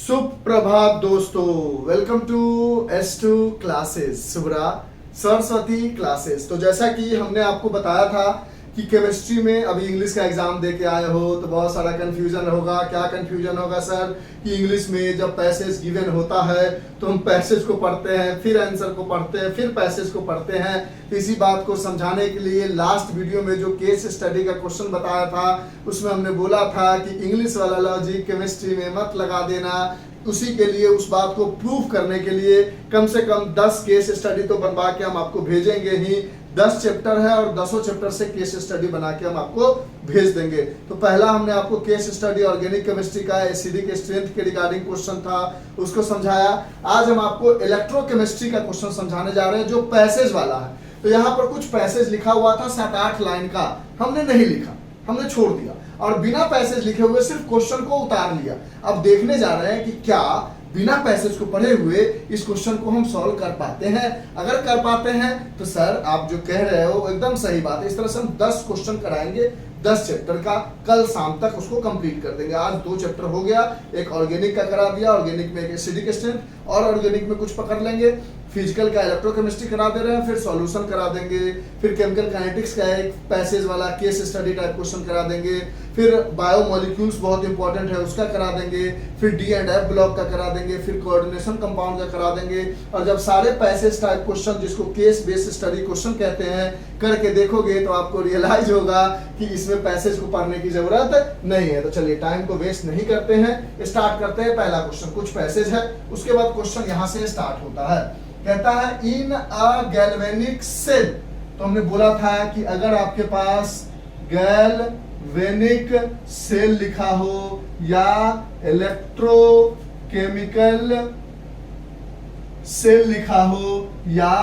सुप्रभात दोस्तों, welcome to S2 classes, Subra Saraswati classes. तो जैसा कि हमने आपको बताया था कि केमिस्ट्री में अभी इंग्लिश का एग्जाम दे के आए हो तो बहुत सारा कंफ्यूजन होगा। क्या कंफ्यूजन होगा सर? कि इंग्लिश में जब पैसेज गिवन होता है तो हम पैसेज को पढ़ते हैं, फिर आंसर को पढ़ते हैं, फिर पैसेज को पढ़ते हैं। तो इसी बात को समझाने के लिए लास्ट वीडियो में जो केस स्टडी का क्वेश्चन बताया था उसमें हमने बोला था कि इंग्लिश वाला लॉजिक केमिस्ट्री में मत लगा देना। उसी के लिए, उस बात को प्रूव करने के लिए कम से कम 10 केस स्टडी तो बनवा के हम आपको भेजेंगे ही। 10 चैप्टर है और 10 चैप्टर से केस स्टडी बना के हम आपको भेज देंगे। तो पहला हमने आपको केस स्टडी ऑर्गेनिक केमिस्ट्री का एसिडिक स्ट्रेंथ के रिगार्डिंग क्वेश्चन था, उसको समझाया। आज हम आपको इलेक्ट्रोकेमिस्ट्री का क्वेश्चन समझाने जा रहे हैं जो पैसेज वाला है। तो यहाँ पर कुछ पैसेज लिखा हुआ था 7-8 लाइन का, हमने नहीं लिखा, हमने छोड़ दिया और बिना पैसेज लिखे हुए सिर्फ क्वेश्चन को उतार लिया। अब देखने जा रहे हैं कि क्या बिना पैसेज को पढ़े हुए इस क्वेश्चन को हम सॉल्व कर पाते हैं। अगर कर पाते हैं तो सर आप जो कह रहे हो एकदम सही बात है। इस तरह से हम 10 क्वेश्चन कराएंगे 10 चैप्टर का, कल शाम तक उसको कंप्लीट कर देंगे। आज 2 चैप्टर हो गया, एक ऑर्गेनिक का करा दिया, ऑर्गेनिक में एक एसिडिक स्ट्रेंथ और ऑर्गेनिक में कुछ पकड़ लेंगे। फिजिकल का इलेक्ट्रोकेमिस्ट्री करा दे रहे हैं, फिर सॉल्यूशन करा देंगे, फिर केमिकल काइनेटिक्स का एक पैसेज वाला केस स्टडी टाइप क्वेश्चन करा देंगे, फिर बायोमोलिक्यूल्स बहुत इंपॉर्टेंट है उसका करा देंगे, फिर D&F ब्लॉक का करा देंगे, फिर कोऑर्डिनेशन कंपाउंड का करा देंगे। और जब सारे पैसेज टाइप क्वेश्चन, जिसको केस बेस्ड स्टडी क्वेश्चन कहते हैं, करके देखोगे तो आपको रियलाइज होगा कि इसमें पैसेज को पढ़ने की जरूरत नहीं है। तो चलिए टाइम को वेस्ट नहीं करते हैं, स्टार्ट करते हैं। पहला क्वेश्चन, कुछ पैसेज है, उसके बाद क्वेश्चन यहाँ से स्टार्ट होता है। कहता है इन अ गैल्वेनिक सेल। तो हमने बोला था कि अगर आपके पास गैल्वेनिक सेल लिखा हो या इलेक्ट्रोकेमिकल सेल लिखा हो या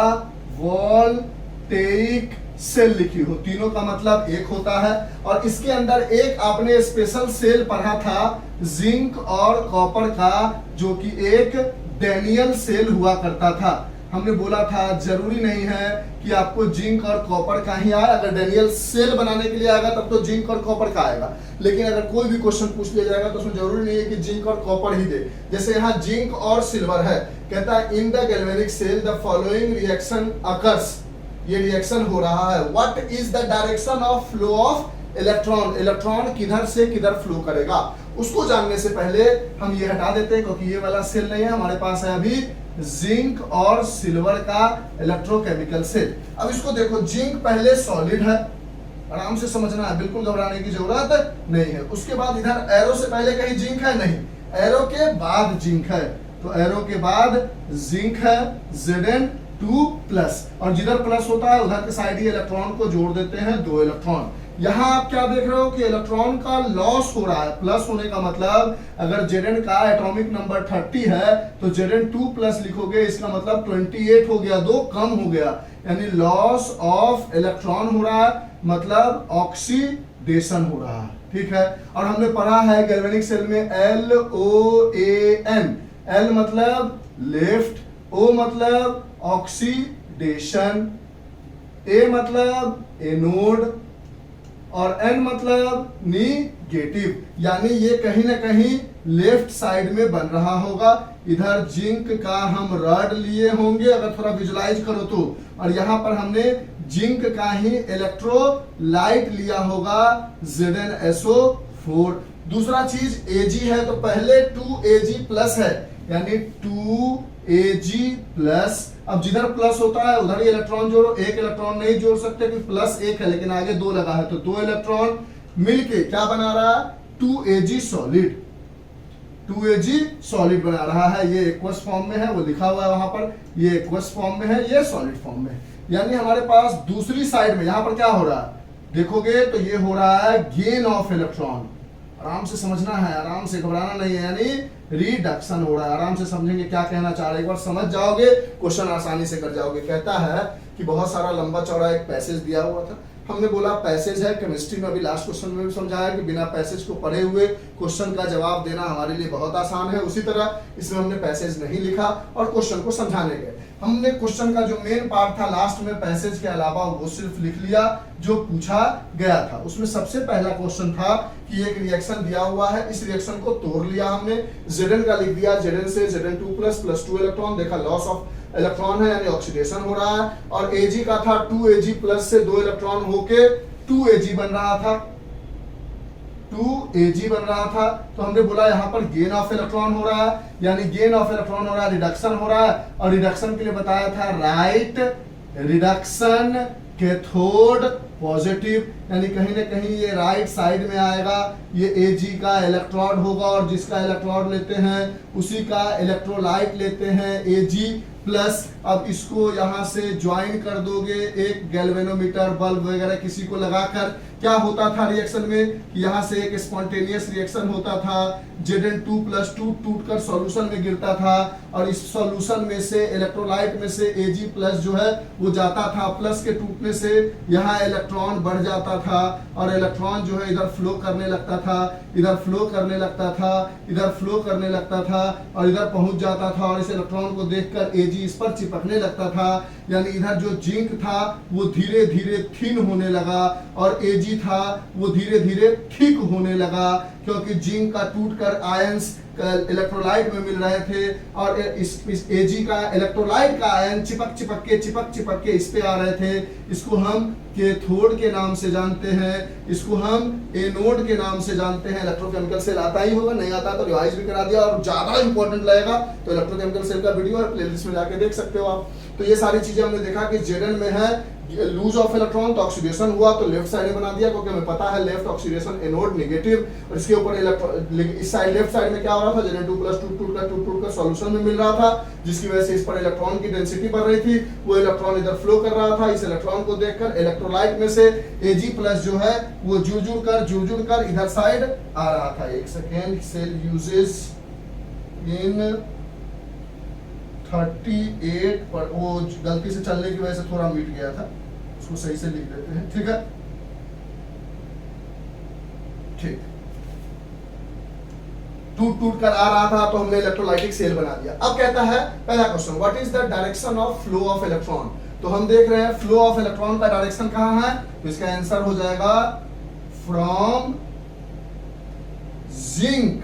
वोल्टेइक सेल लिखी हो, तीनों का मतलब एक होता है। और इसके अंदर एक आपने स्पेशल सेल पढ़ा था जिंक और कॉपर का, जो कि एक डैनियल सेल हुआ करता था। हमने बोला था जरूरी नहीं है कि आपको जिंक और कॉपर का ही आए। अगर डैनियल सेल बनाने के लिए आएगा तब तो जिंक और कॉपर का आएगा, लेकिन अगर कोई भी क्वेश्चन पूछ लिया जाएगा तो उसमें जरूरी नहीं है कि जिंक और कॉपर ही दे। जैसे यहाँ जिंक और सिल्वर है, कहता है in the galvanic cell the following reaction occurs. ये रिएक्शन हो रहा है। What is the direction of flow of electron? Electron किधर से किधर फ्लो करेगा, उसको जानने से पहले हम ये हटा देते हैं क्योंकि ये वाला सेल नहीं है हमारे पास। है अभी जिंक और सिल्वर का इलेक्ट्रोकेमिकल सेल। अब इसको देखो, जिंक पहले सॉलिड है, आराम से समझना है, बिल्कुल घबराने की जरूरत नहीं है। उसके बाद इधर एरो से पहले कहीं जिंक है नहीं, एरो के बाद जिंक है। तो एरो के बाद जिंक है, Zn2+, और जिधर प्लस होता है उधर के साइड ही इलेक्ट्रॉन को जोड़ देते हैं 2 इलेक्ट्रॉन। यहाँ आप क्या देख रहे हो कि इलेक्ट्रॉन का लॉस हो रहा है। प्लस होने का मतलब अगर Zn का एटॉमिक नंबर 30 है तो Zn2+ लिखोगे, इसका मतलब 28 हो गया, 2 कम हो गया, यानी लॉस ऑफ इलेक्ट्रॉन हो रहा है, मतलब ऑक्सीडेशन हो रहा है। ठीक है। और हमने पढ़ा है गैल्वेनिक सेल में LOAN, L मतलब लेफ्ट, O मतलब ऑक्सीडेशन, A मतलब एनोड और N मतलब निगेटिव, यानी ये कहीं ना कहीं लेफ्ट साइड में बन रहा होगा। इधर जिंक का हम रॉड लिए होंगे अगर थोड़ा विजुलाइज करो तो, और यहाँ पर हमने जिंक का ही इलेक्ट्रोलाइट लिया होगा ZnSO4। दूसरा चीज Ag है तो पहले 2Ag+ है, यानी 2Ag+। अब जिधर प्लस होता है उधर ही इलेक्ट्रॉन जोड़ो। एक इलेक्ट्रॉन नहीं जोड़ सकते क्योंकि प्लस 1 है, लेकिन आगे 2 लगा है, तो 2 इलेक्ट्रॉन मिलके क्या बना रहा है? 2Ag सॉलिड, 2Ag सॉलिड बना रहा है। ये एक्वस फॉर्म में है, वो लिखा हुआ है वहां पर, ये एक्वस फॉर्म में है, ये सॉलिड फॉर्म में है। यानी हमारे पास दूसरी साइड में यहाँ पर क्या हो रहा है देखोगे तो ये हो रहा है गेन ऑफ इलेक्ट्रॉन। आराम से समझना है, आराम से, घबराना नहीं है, यानी रिडक्शन हो रहा है। आराम से समझेंगे क्या कहना चाह रहे हैं, एक बार समझ जाओगे क्वेश्चन आसानी से कर जाओगे। कहता है कि बहुत सारा लंबा चौड़ा एक पैसेज दिया हुआ था, हमने बोला पैसेज है। केमिस्ट्री में अभी लास्ट क्वेश्चन में भी समझाया कि बिना पैसेज को पढ़े हुए क्वेश्चन का जवाब देना हमारे लिए बहुत आसान है। उसी तरह इसमें हमने पैसेज नहीं लिखा और क्वेश्चन को समझाने गए। हमने क्वेश्चन का जो मेन पार्ट था लास्ट में पैसेज के अलावा वो सिर्फ लिख लिया जो पूछा गया था। उसमें सबसे पहला क्वेश्चन था कि एक रिएक्शन दिया हुआ है, इस रिएक्शन को तोड़ लिया हमने, Zn का लिख दिया, Zn से Zn2 प्लस 2 इलेक्ट्रॉन, देखा लॉस ऑफ इलेक्ट्रॉन है यानी ऑक्सीडेशन हो रहा है। और Ag का था 2Ag प्लस से 2 इलेक्ट्रॉन होके 2Ag बन रहा था, 2Ag बन रहा था। तो हमने बोला यहाँ पर गेन ऑफ इलेक्ट्रॉन हो रहा है, यानी गेन ऑफ इलेक्ट्रॉन हो रहा है, रिडक्शन हो रहा है। और रिडक्शन के लिए बताया था राइट रिडक्शन कैथोड पॉजिटिव, यानी कहीं ना कहीं ये राइट साइड में आएगा। ये Ag का इलेक्ट्रोड होगा और जिसका इलेक्ट्रोड लेते हैं उसी का इलेक्ट्रोलाइट लेते हैं Ag प्लस। अब इसको यहाँ से ज्वाइन कर दोगे एक गैल्वेनोमीटर बल्ब वगैरह किसी को लगाकर। क्या होता था रिएक्शन में, यहाँ से एक स्पॉन्टेनियस रिएक्शन होता था, Zn2 प्लस 2 टूटकर सॉल्यूशन में गिरता था और इस सॉल्यूशन में से इलेक्ट्रोलाइट में से Ag प्लस जो है वो जाता था। प्लस के टूटने से यहाँ इलेक्ट्रॉन बढ़ जाता था और इलेक्ट्रॉन जो है इधर फ्लो करने लगता था, इधर फ्लो करने लगता था, इधर फ्लो करने लगता था और इधर पहुंच जाता था। और इस इलेक्ट्रॉन को देखकर Ag इस पर चिपकने लगता था, यानी इधर जो जिंक था वो धीरे धीरे थिन होने लगा और Ag था वो धीरे धीरे थिक होने लगा, क्योंकि जिंक का टूटकर आयंस इलेक्ट्रोलाइट में मिल रहे थे और इस Ag का इलेक्ट्रोलाइट का आयन चिपक के इस पे आ रहे थे। इसको हम कैथोड के नाम से जानते हैं, इसको हम एनोड के नाम से जानते हैं। इलेक्ट्रोकेमिकल सेल आता ही होगा, नहीं आता तो रिवाइज भी करा दिया, और ज्यादा इंपॉर्टेंट लगेगा तो इलेक्ट्रोकेमिकल सेल का वीडियो और प्लेलिस्ट में जाके देख सकते हो आप। तो ये सारी चीजें हमने देखा कि Zn में है लूज ऑफ इलेक्ट्रॉन, तो ऑक्सीडेशन हुआ तो लेफ्ट साइड में बना दिया, क्योंकि हमें पता है लेफ्ट ऑक्सीडेशन एनोड नेगेटिव। और इसके ऊपर इस साइड लेफ्ट साइड में क्या हो रहा था, Zn2 प्लस टूट कर सॉल्यूशन में मिल रहा था, जिसकी वजह से इस पर इलेक्ट्रॉन की डेंसिटी बढ़ रही थी। वो इलेक्ट्रॉन इधर फ्लो कर रहा था, इस इलेक्ट्रॉन को देखकर इलेक्ट्रोलाइट में से Ag प्लस जो है वो जुड़ कर इधर साइड आ रहा था। एक सेकेंड, सेल यूजेस इन 38 पर, वो गलती से चलने की वजह से थोड़ा मिट गया था, उसको सही से लिख देते हैं, ठीक है। ठीक, टूट कर आ रहा था तो हमने इलेक्ट्रोलाइटिक सेल बना दिया। अब कहता है पहला question, what is the direction of flow of electron. तो हम देख रहे हैं फ्लो ऑफ इलेक्ट्रॉन का डायरेक्शन कहां है, तो इसका आंसर हो जाएगा फ्रॉम जिंक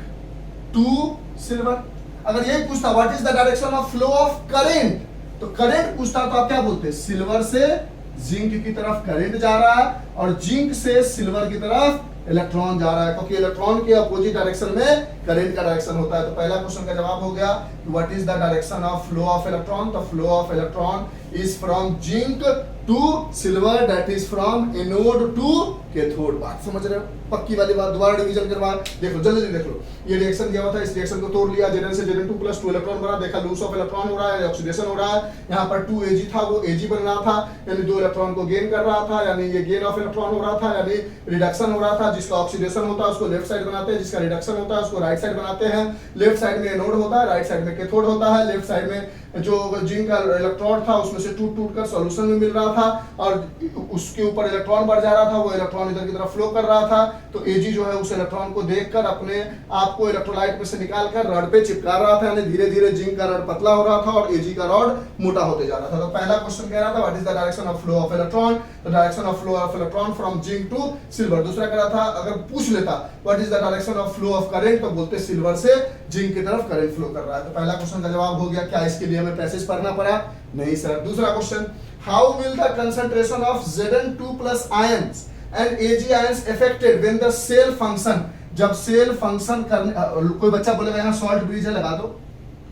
टू सिल्वर। अगर ये पूछता what is the direction of flow of current, तो करंट पूछता तो आप क्या बोलते, सिल्वर से जिंक की तरफ करंट जा रहा है और जिंक से सिल्वर की तरफ इलेक्ट्रॉन जा रहा है, क्योंकि इलेक्ट्रॉन के अपोजिट डायरेक्शन में करंट का डायरेक्शन होता है। तो पहला क्वेश्चन का जवाब हो गया what is the direction of flow of electron. तो flow of electron is from zinc to silver, that is from anode to cathode. बात समझ रहे हो, पक्की वाली बात। दोबारा डिवीजन करवा, देख लो जल्दी देख लो। ये रिएक्शन दिया हुआ था, इस रिएक्शन को तोड़ लिया, Zn से Zn2 प्लस 2 इलेक्ट्रॉन बना, देखा लूज ऑफ इलेक्ट्रॉन हो रहा है, ऑक्सीडेशन हो रहा है। यहाँ पर 2Ag था वो Ag बन रहा था, यानी 2 इलेक्ट्रॉन को गेन कर रहा था, यानी ये गेन ऑफ इलेक्ट्रॉन हो रहा था, यानी रिडक्शन हो रहा था। जिसका ऑक्सीडेशन होता है उसको लेफ्ट साइड बनाते हैं, जिसका रिडक्शन होता है उसको राइट साइड बनाते हैं। लेफ्ट साइड में एनोड होता है, राइट साइड में कैथोड होता है। लेफ्ट साइड में जो जिंक का इलेक्ट्रोड था उसमें से टूट कर सॉल्यूशन में मिल रहा था और उसके ऊपर इलेक्ट्रॉन बढ़ जा रहा था, वो इलेक्ट्रॉन इधर की तरफ फ्लो कर रहा था। तो Ag जो है उस इलेक्ट्रॉन को देखकर अपने आप को इलेक्ट्रोलाइट में से निकालकर रॉड पे चिपका रहा था, यानी धीरे धीरे जिंक का रॉड पतला हो रहा था और Ag का रॉड मोटा होते जा रहा था। तो पहला क्वेश्चन कह रहा था what is the direction of flow of electron, the direction of flow of electron from zinc to silver. दूसरा कह रहा था अगर पूछ लेता what is the direction of flow of current, तो बोलते सिल्वर से जिंक की तरफ करंट फ्लो कर रहा है। तो पहला क्वेश्चन का जवाब हो गया। क्या इसके लिए हमें पैसेज पढ़ना पड़ा? नहीं सर। दूसरा question, how will the concentration of Zn2 plus ions and Ag ions affected when the cell function, जब सेल फंक्शन करने, कोई बच्चा बोलेगा यहाँ सॉल्ट ब्रिज है लगा दो,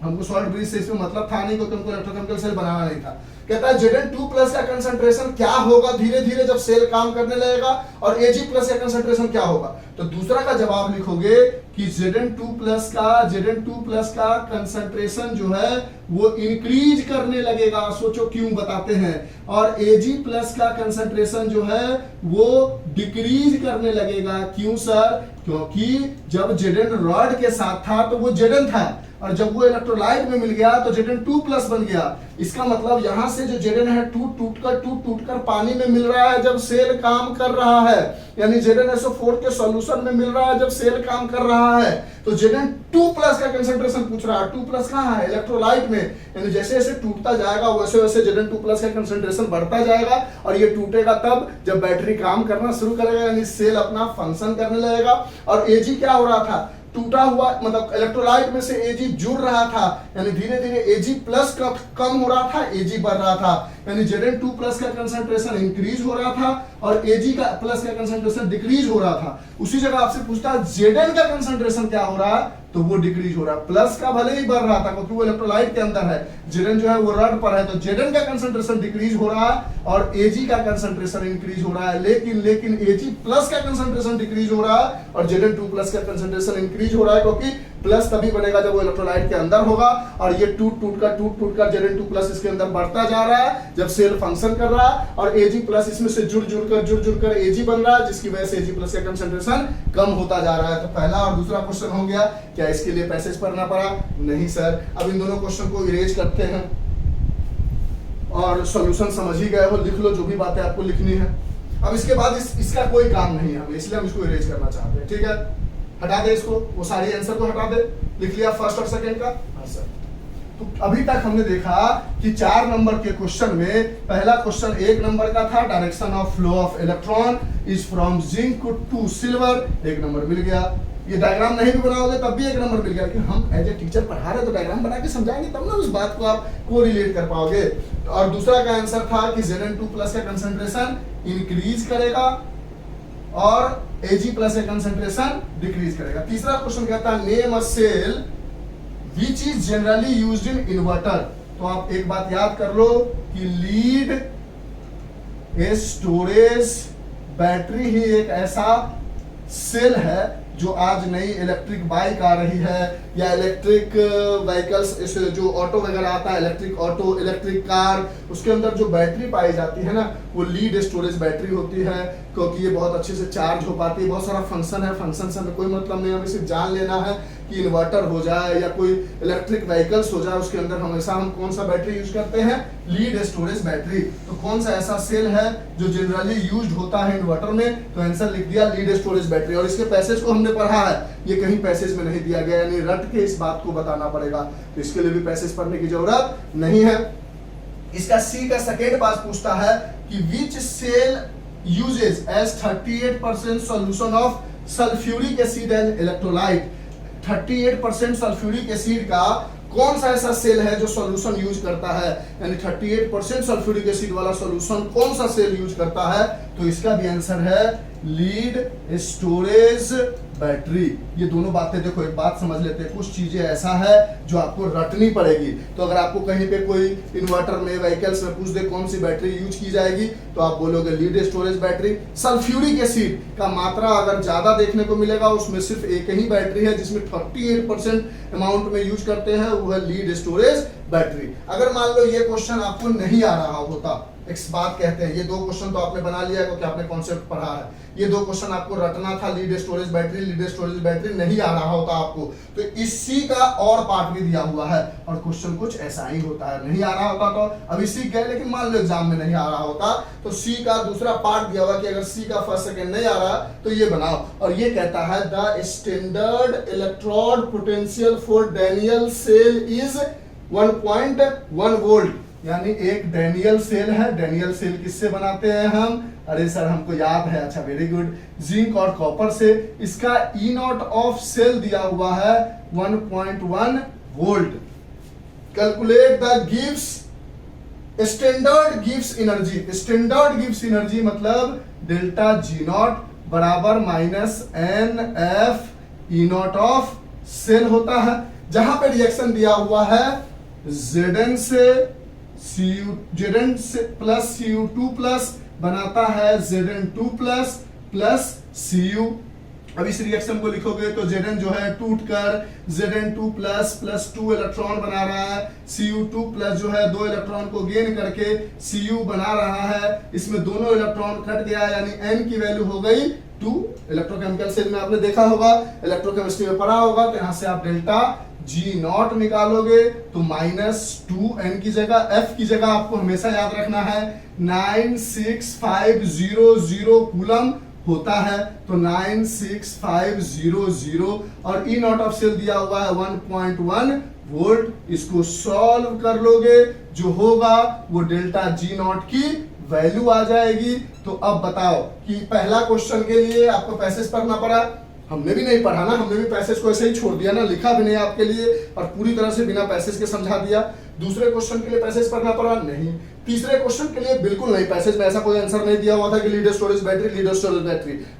हमको सॉल्ट ब्रिज से इसमें मतलब था नहीं, क्योंकि हमको इलेक्ट्रोकेमिकल सेल बनाना नहीं था। कहता है Zn2 प्लस का कंसंट्रेशन क्या होगा धीरे धीरे जब सेल काम करने लगेगा, और Ag प्लस का कंसंट्रेशन क्या होगा। तो दूसरा का जवाब लिखोगे कि Zn2 प्लस का कंसंट्रेशन जो है वो इंक्रीज करने लगेगा। सोचो क्यों, बताते हैं। और Ag प्लस का कंसंट्रेशन जो है वो डिक्रीज करने लगेगा। क्यों सर? क्योंकि जब Zn रॉड के साथ था तो वो Zn था, और जब वो इलेक्ट्रोलाइट में मिल गया तो Zn2+ बन गया। इसका मतलब यहां से जो Zn है टूट कर पानी में मिल रहा है जब सेल काम कर रहा है, यानी ZnSO4 के सॉल्यूशन में मिल रहा है जब सेल काम कर रहा है। तो Zn2+ का कंसंट्रेशन पूछ रहा है, 2+ कहां है? इलेक्ट्रोलाइट में। यानी जैसे जैसे टूटता जाएगा वैसे वैसे Zn2+ का कंसंट्रेशन बढ़ता जाएगा, और ये टूटेगा तब जब बैटरी काम करना शुरू करेगा, यानी सेल अपना फंक्शन करने लगेगा। और Ag क्या हो रहा था? टूटा हुआ मतलब इलेक्ट्रोलाइट में से Ag जुड़ रहा था, यानी धीरे धीरे Ag+ का कम हो रहा था, Ag बढ़ रहा था, यानी Zn2+ का कंसंट्रेशन इंक्रीज हो रहा था और Ag का प्लस का कंसंट्रेशन डिक्रीज हो रहा था। उसी जगह आपसे पूछता है Zn का कंसंट्रेशन क्या हो रहा है, तो वो डिक्रीज हो रहा है। प्लस का भले ही बढ़ रहा था क्योंकि वो इलेक्ट्रोलाइट के अंदर है, Zn जो है वो रड पर है, तो Zn का कंसंट्रेशन डिक्रीज हो रहा है और Ag का कंसंट्रेशन इंक्रीज हो रहा है। लेकिन Ag+ का कंसंट्रेशन डिक्रीज हो रहा है और Zn2+ का कंसंट्रेशन इंक्रीज हो रहा है, क्योंकि प्लस तभी बनेगा जब वो इलेक्ट्रोलाइट के अंदर होगा, और ये टूट टूट कर Zn2+ इसके अंदर बढ़ता जा रहा है जब सेल फंक्शन कर रहा है, और Ag+ इसमें से जुड़ कर Ag बन रहा है, जिसकी वजह से Ag+ का कंसंट्रेशन कम होता जा रहा है। तो पहला और दूसरा क्वेश्चन हो गया। क्या इसके लिए पैसेज पढ़ना पड़ा? नहीं सर। अब इन दोनों क्वेश्चन को इरेज करते हैं और सॉल्यूशन समझ ही गए हो, लिख लो जो भी बातें आपको लिखनी है। अब इसके बाद इसका कोई काम नहीं है हमें, इसलिए हम इसको इरेज करना चाहते हैं। ठीक है, हटा दे इसको, वो सारी आंसर को हटा दे। लिख लिया फर्स्ट और सेकंड का आंसर। तो अभी तक हमने देखा कि 4 नंबर के क्वेश्चन में पहला क्वेश्चन 1 नंबर का था, direction of flow of electron is from zinc to silver, 1 number मिल गया। ये डायग्राम नहीं भी बनाओगे तब भी 1 नंबर मिल गया, कि हम एज ए टीचर पढ़ा रहे तो डायग्राम बना के समझाएंगे तब ना उस बात को आप कोरिलेट कर पाओगे। और दूसरा का आंसर था कि Zn2+ का कंसंट्रेशन इंक्रीज करेगा और Ag+ का कंसंट्रेशन डिक्रीज करेगा। तीसरा क्वेश्चन कहता है name a cell which is generally used in inverter। तो आप एक बात याद कर लो कि लीड स्टोरेज बैटरी ही एक ऐसा सेल है जो आज नई इलेक्ट्रिक बाइक आ रही है, या इलेक्ट्रिक व्हीकल्स जो ऑटो वगैरह आता है, इलेक्ट्रिक ऑटो, इलेक्ट्रिक कार, उसके अंदर जो बैटरी पाई जाती है ना, वो लीड स्टोरेज बैटरी होती है, क्योंकि ये बहुत अच्छे से चार्ज हो पाती है। बहुत सारा फंक्शन है, फंक्शन से हमें कोई मतलब नहीं, हमें सिर्फ जान लेना है कि इन्वर्टर हो जाए या कोई इलेक्ट्रिक व्हीकल्स हो जाए, उसके अंदर हमेशा हम कौन सा बैटरी यूज करते हैं? Lead storage battery. तो कौन सा ऐसा सेल है जो जनरली यूज्ड होता है इन्वर्टर में? तो आंसर लिख दिया लीड स्टोरेज बैटरी। और इसके पैसेज को हमने पढ़ा है, ये कहीं पैसेज में नहीं दिया गया, यानी रट के इस बात को बताना पड़ेगा, तो इसके लिए भी पैसेज पढ़ने की जरूरत नहीं है। इसका सी का सेकेंड पार्ट पूछता है कि विच cell uses as 38% solution of sulfuric acid and electrolyte। 38% sulphuric acid का कौन सा ऐसा सेल है जो सॉल्यूशन यूज करता है, यानी 38% सल्फ्यूरिक एसिड वाला सॉल्यूशन कौन सा सेल यूज करता है? तो इसका भी आंसर है लीड स्टोरेज बैटरी। ये दोनों बातें देखो, एक बात समझ लेते हैं, कुछ चीजें ऐसा है जो आपको रटनी पड़ेगी। तो अगर आपको कहीं पे कोई इन्वर्टर में, व्हीकल्स में पूछ दे कौन सी बैटरी यूज की जाएगी, तो आप बोलोगे lead storage battery. Sulphuric acid का मात्रा अगर ज्यादा देखने को मिलेगा, उसमें सिर्फ एक ही बैटरी है जिसमें 38% अमाउंट में यूज करते हैं, वो है लीड स्टोरेज बैटरी। अगर मान लो ये क्वेश्चन आपको नहीं आ रहा होता, एक बात कहते हैं, ये 2 क्वेश्चन तो आपने बना लिया क्योंकि आपने कॉन्सेप्ट पढ़ा है, ये 2 क्वेश्चन आपको रटना था, लीड स्टोरेज बैटरी नहीं आ रहा होता आपको, तो इसी का और पार्ट भी दिया हुआ है और क्वेश्चन कुछ ऐसा ही होता है। नहीं आ रहा होता तो अभी सीख गए, लेकिन मान लो एग्जाम में नहीं आ रहा होता तो सी का दूसरा पार्ट दिया हुआ कि अगर सी का फर्स्ट सेकंड नहीं आ रहा तो ये बनाओ, और ये कहता है the standard electrode potential for Daniell cell is 1.1 volt. यानी एक डैनियल सेल है, डैनियल सेल किससे बनाते हैं हम? अरे सर हमको याद है, अच्छा वेरी गुड, जिंक और कॉपर से। इसका ई नॉट ऑफ सेल दिया हुआ है 1.1 volt. Calculate the gives standard gives energy. Standard gives energy मतलब डेल्टा जी नॉट बराबर -NF E not of cell होता है, जहां पे रिएक्शन दिया हुआ है Zn से प्लस Cu2 प्लस बनाता है Zn2 प्लस Cu, अब इस रिएक्शन को लिखोगे तो Zn जो है टूट कर Zn2 प्लस 2 इलेक्ट्रॉन बना रहा है, Cu2 प्लस जो है 2 इलेक्ट्रॉन को गेन करके Cu बना रहा है। इसमें दोनों इलेक्ट्रॉन कट गया यानी N की वैल्यू हो गई 2। इलेक्ट्रोकेमिकल सेल में आपने देखा होगा, इलेक्ट्रोकेमिस्ट्री में पढ़ा होगा, तो यहाँ से आप डेल्टा G0 निकालोगे तो -2N की जगह, F की जगह आपको हमेशा याद रखना है 96500 कूलम होता है, तो 96500 और E नॉट ऑफ सेल दिया हुआ है 1.1 वोल्ट। इसको सॉल्व कर लोगे, जो होगा वो डेल्टा G0 की वैल्यू आ जाएगी। तो अब बताओ कि पहला क्वेश्चन के लिए आपको पैसेज पढ़ना पड़ा, हमने भी नहीं पढ़ा ना, हमने भी पैसेज को ऐसे ही छोड़ दिया ना, लिखा भी नहीं आपके लिए और पूरी तरह से बिना पैसेज के समझा दिया। दूसरे क्वेश्चन के लिए पैसेज पढ़ना पड़ा नहीं, तीसरे क्वेश्चन के लिए बिल्कुल नहीं, पैसेज में ऐसा कोई आंसर नहीं दिया हुआ था कि लीडर स्टोरेज बैटरी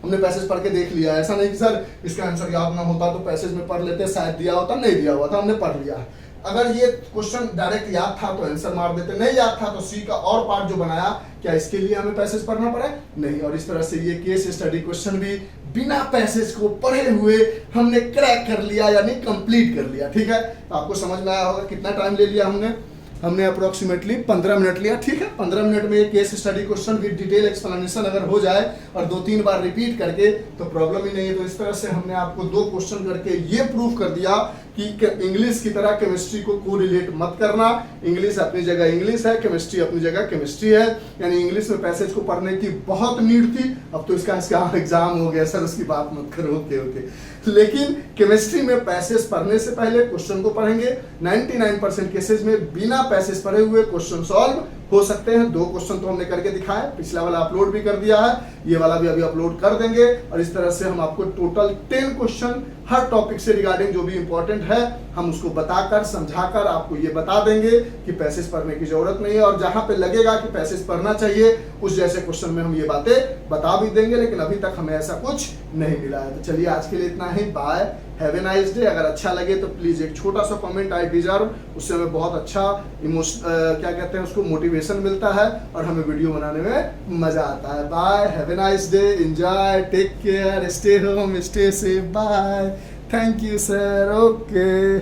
हमने पैसेज पढ़ के देख लिया। ऐसा नहीं कि सर इसका आंसर याद ना होता तो पैसेज में पढ़ लेते, शायद दिया होता, नहीं दिया हुआ था, हमने पढ़ लिया। अगर ये क्वेश्चन डायरेक्ट याद था तो आंसर मार देते, नहीं याद था तो सी का और पार्ट जो बनाया, क्या इसके लिए हमें पैसेज पढ़ना पड़ा? नहीं। और इस तरह से ये केस स्टडी क्वेश्चन भी बिना पैसेज को पढ़े हुए हमने क्रैक कर लिया, यानी कंप्लीट कर लिया। ठीक है, तो आपको समझ में आया होगा कितना टाइम ले लिया हमने अप्रोक्सीमेटली 15 मिनट लिया। ठीक है, 15 मिनट में ये case study question with detail explanation अगर हो जाए और 2-3 बार रिपीट करके तो प्रॉब्लम ही नहीं है। तो इस तरह से हमने आपको 2 क्वेश्चन करके ये प्रूव कर दिया कि इंग्लिश की तरह केमिस्ट्री को कोरिलेट मत करना। इंग्लिश अपनी जगह इंग्लिश है, केमिस्ट्री अपनी जगह केमिस्ट्री है। यानी इंग्लिश में पैसेज को पढ़ने की बहुत नीड थी, अब तो इसका एग्जाम हो गया सर, उसकी बात मत करो। ओके। लेकिन केमिस्ट्री में पैसेज पढ़ने से पहले क्वेश्चन को पढ़ेंगे। 99% केसेज में बिना पैसेज पढ़े हुए क्वेश्चन सॉल्व हो सकते हैं। 2 क्वेश्चन तो हमने करके दिखाए, पिछला वाला अपलोड भी कर दिया है, ये वाला भी अभी अपलोड कर देंगे। और इस तरह से हम आपको टोटल 10 क्वेश्चन हर टॉपिक से रिगार्डिंग जो भी इंपॉर्टेंट है हम उसको बताकर समझाकर आपको ये बता देंगे कि पैसेज पढ़ने की जरूरत नहीं है। और जहां पे लगेगा कि पैसेज पढ़ना चाहिए उस जैसे क्वेश्चन में हम ये बातें बता भी देंगे, लेकिन अभी तक हमें ऐसा कुछ नहीं मिला है। तो चलिए आज के लिए इतना ही, bye, have a nice day. अगर अच्छा लगे तो प्लीज एक छोटा सा कमेंट, आई डिजर्व, उससे हमें बहुत अच्छा क्या कहते हैं उसको मोटिवेशन मिलता है और हमें वीडियो बनाने में मजा आता है। Bye, have a nice day, enjoy, take care, stay home, stay safe, bye, thank you sir, okay.